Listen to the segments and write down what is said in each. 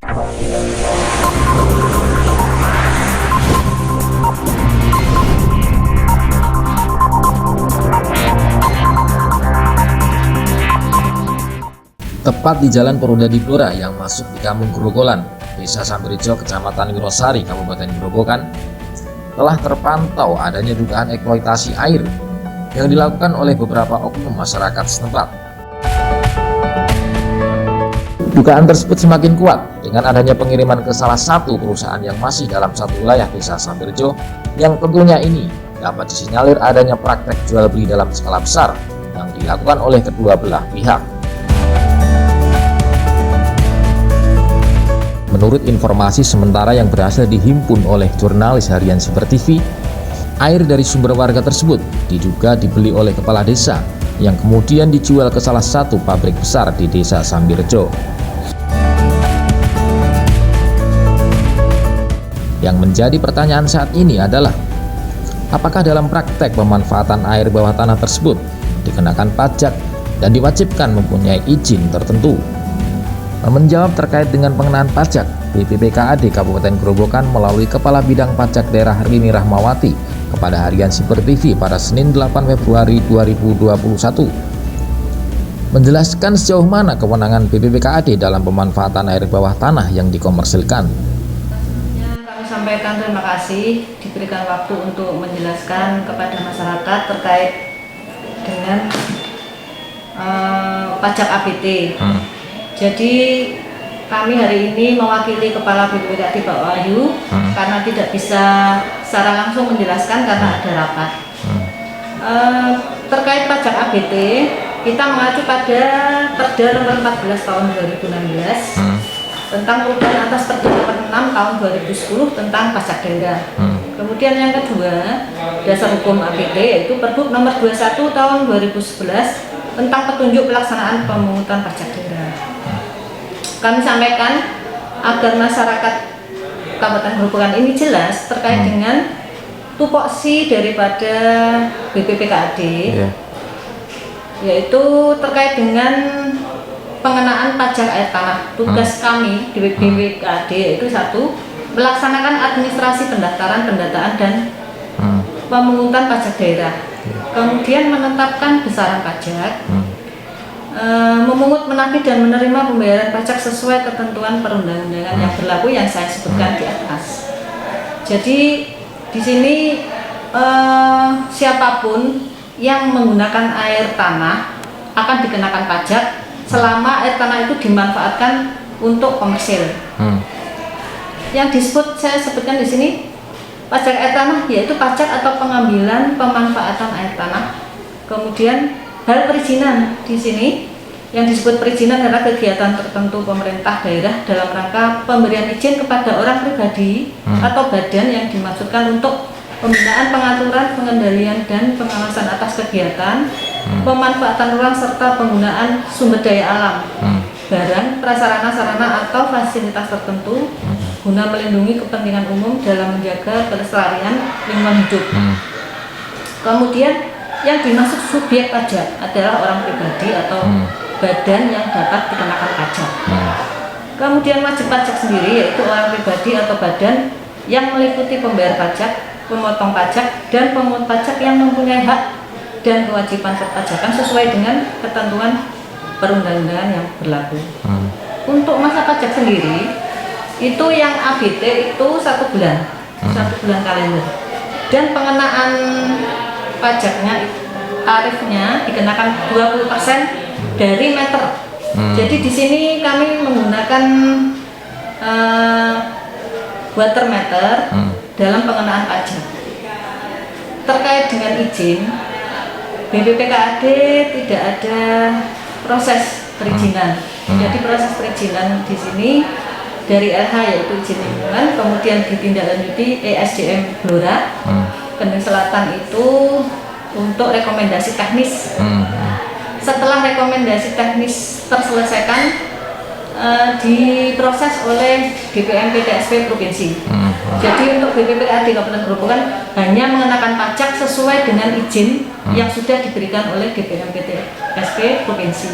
Tepat di Jalan Purwodadi Blora yang masuk di Kampung Grogolan, Desa Sambirrejo, Kecamatan Wirosari, Kabupaten Grobogan, telah terpantau adanya dugaan eksploitasi air yang dilakukan oleh beberapa oknum masyarakat setempat. Dugaan tersebut semakin kuat dengan adanya pengiriman ke salah satu perusahaan yang masih dalam satu wilayah Desa Sambirrejo, yang tentunya ini dapat disinyalir adanya praktek jual beli dalam skala besar yang dilakukan oleh kedua belah pihak. Menurut informasi sementara yang berhasil dihimpun oleh jurnalis harian Super TV, air dari sumber warga tersebut diduga dibeli oleh kepala desa yang kemudian dijual ke salah satu pabrik besar di Desa Sambirrejo. Yang menjadi pertanyaan saat ini adalah, apakah dalam praktek pemanfaatan air bawah tanah tersebut dikenakan pajak dan diwajibkan mempunyai izin tertentu? Menjawab terkait dengan pengenaan pajak, BPPKAD Kabupaten Grobogan melalui Kepala Bidang Pajak Daerah Rini Rahmawati kepada harian Super TV pada Senin 8 Februari 2021 menjelaskan sejauh mana kewenangan BPPKAD dalam pemanfaatan air bawah tanah yang dikomersilkan. Kami sampaikan terima kasih diberikan waktu untuk menjelaskan kepada masyarakat terkait dengan pajak APT. Jadi kami hari ini mewakili Kepala BPPKAD Pak Wahyu karena tidak bisa secara langsung menjelaskan karena ada rapat. Terkait pajak ABT, kita mengacu pada Perda Nomor 14 Tahun 2016 tentang perubahan atas Perda Nomor 6 Tahun 2010 tentang pajak daerah. Kemudian yang kedua, dasar hukum ABT yaitu Pergub Nomor 21 Tahun 2011 tentang petunjuk pelaksanaan pemungutan pajak daerah. Kami sampaikan agar masyarakat Kabupaten Grobogan ini jelas terkait dengan tupoksi daripada BPPKAD, yaitu terkait dengan pengenaan pajak air tanah. Tugas kami di BPPKAD yaitu satu, melaksanakan administrasi pendaftaran, pendataan, dan pemungutan pajak daerah. Kemudian menetapkan besaran pajak, memungut, menagih, dan menerima pembayaran pajak sesuai ketentuan perundang-undangan yang berlaku yang saya sebutkan di atas. Jadi di sini siapapun yang menggunakan air tanah akan dikenakan pajak selama air tanah itu dimanfaatkan untuk komersil. Yang disebut, saya sebutkan di sini pajak air tanah yaitu pajak atau pengambilan pemanfaatan air tanah. Kemudian hal perizinan di sini yang disebut perizinan adalah kegiatan tertentu pemerintah daerah dalam rangka pemberian izin kepada orang pribadi atau badan yang dimaksudkan untuk pembinaan, pengaturan, pengendalian, dan pengawasan atas kegiatan, pemanfaatan ruang serta penggunaan sumber daya alam, barang, prasarana, sarana, atau fasilitas tertentu guna melindungi kepentingan umum dalam menjaga kelestarian lingkungan hidup. Kemudian yang dimaksud subjek pajak adalah orang pribadi atau badan yang dapat dikenakan pajak. Kemudian wajib pajak sendiri yaitu orang pribadi atau badan yang meliputi pembayar pajak, pemotong pajak, dan pemungut pajak yang mempunyai hak dan kewajiban perpajakan sesuai dengan ketentuan perundang-undangan yang berlaku. Untuk masa pajak sendiri itu yang ABT itu 1 bulan, 1 bulan kalender, dan pengenaan pajaknya tarifnya dikenakan 20% dari meter. Jadi di sini kami menggunakan water meter dalam pengenaan pajak. Terkait dengan izin, BPPKAD tidak ada proses perizinan. Jadi proses perizinan di sini dari LH yaitu izin lingkungan, kemudian ditindaklanjuti ESDM Blora, Kendeng Selatan itu untuk rekomendasi teknis. Setelah rekomendasi teknis terselesaikan, diproses oleh DPM PTSP Provinsi. Jadi untuk BPPKAD Kabupaten Grobogan hanya mengenakan pajak sesuai dengan izin yang sudah diberikan oleh DPM PTSP Provinsi.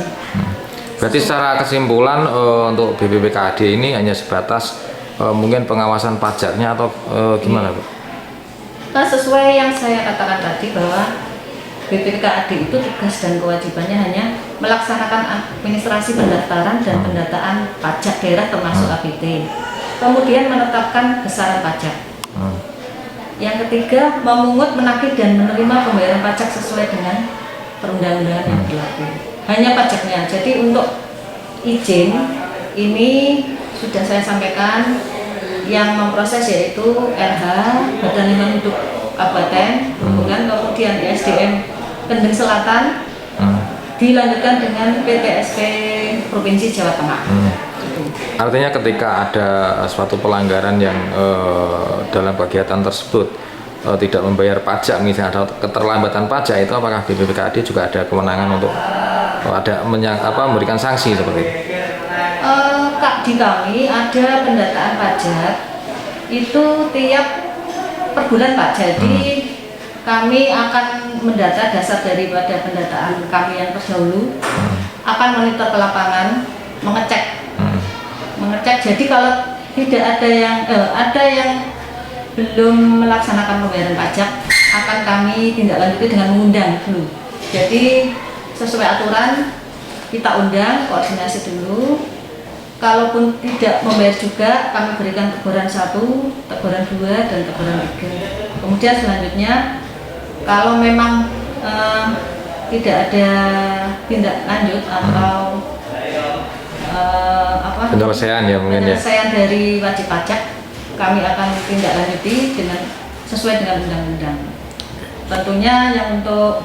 Berarti secara kesimpulan untuk BPPKAD ini hanya sebatas mungkin pengawasan pajaknya atau gimana, Bu? Sesuai yang saya katakan tadi bahwa BPPKAD itu tugas dan kewajibannya hanya melaksanakan administrasi pendaftaran dan pendataan pajak daerah termasuk APT. Kemudian menetapkan besaran pajak. Yang ketiga, memungut, menagih dan menerima pembayaran pajak sesuai dengan perundang-undangan yang berlaku. Hanya pajaknya. Jadi untuk izin ini sudah saya sampaikan, yang memproses yaitu LH, Badan Lingkungan Hidup Kabupaten, kemudian ISDM Kendeng Selatan, dilanjutkan dengan PTSP Provinsi Jawa Tengah. Artinya ketika ada suatu pelanggaran yang dalam kegiatan tersebut tidak membayar pajak, misalnya ada keterlambatan pajak, itu apakah BPPKAD juga ada kewenangan untuk memberikan sanksi seperti itu? Di kami ada pendataan pajak itu tiap per bulan Pak. Jadi kami akan mendata dasar daripada pendataan kami yang terdahulu, akan monitor ke lapangan, mengecek. Jadi kalau tidak ada yang belum melaksanakan pembayaran pajak, akan kami tindak lanjuti dengan mengundang dulu. Jadi sesuai aturan kita undang, koordinasi dulu. Kalaupun tidak membayar juga, kami berikan teguran 1, teguran 2, dan teguran 3. Kemudian selanjutnya, kalau memang tidak ada tindak lanjut atau penyelesaian ya mungkin penyelesaian dari wajib pajak, kami akan tindak lanjuti sesuai dengan undang-undang. Tentunya yang untuk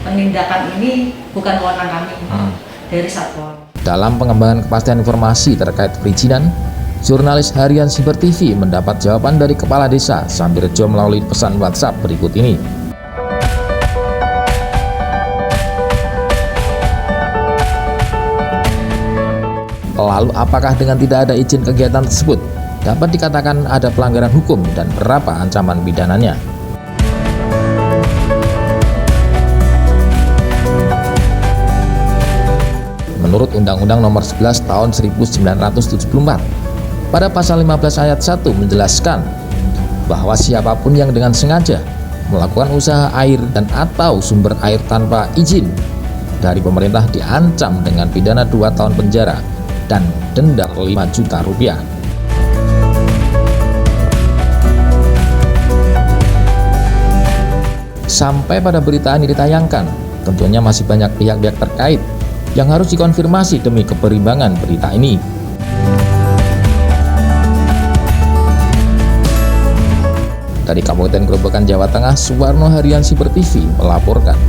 penindakan ini bukan wewenang kami dari Satpol. Dalam pengembangan kepastian informasi terkait perizinan, jurnalis harian Siber TV mendapat jawaban dari Kepala Desa Sambirejo melalui pesan WhatsApp berikut ini. Lalu apakah dengan tidak ada izin kegiatan tersebut dapat dikatakan ada pelanggaran hukum dan berapa ancaman pidananya? Menurut Undang-Undang Nomor 11 Tahun 1974, pada pasal 15 ayat 1 menjelaskan bahwa siapapun yang dengan sengaja melakukan usaha air dan atau sumber air tanpa izin dari pemerintah diancam dengan pidana 2 tahun penjara dan denda 5 juta rupiah. Sampai pada berita ini ditayangkan, tentunya masih banyak pihak-pihak terkait yang harus dikonfirmasi demi keberimbangan berita ini. Dari Kabupaten Grobogan, Jawa Tengah, Suwarno Harian Siber TV melaporkan.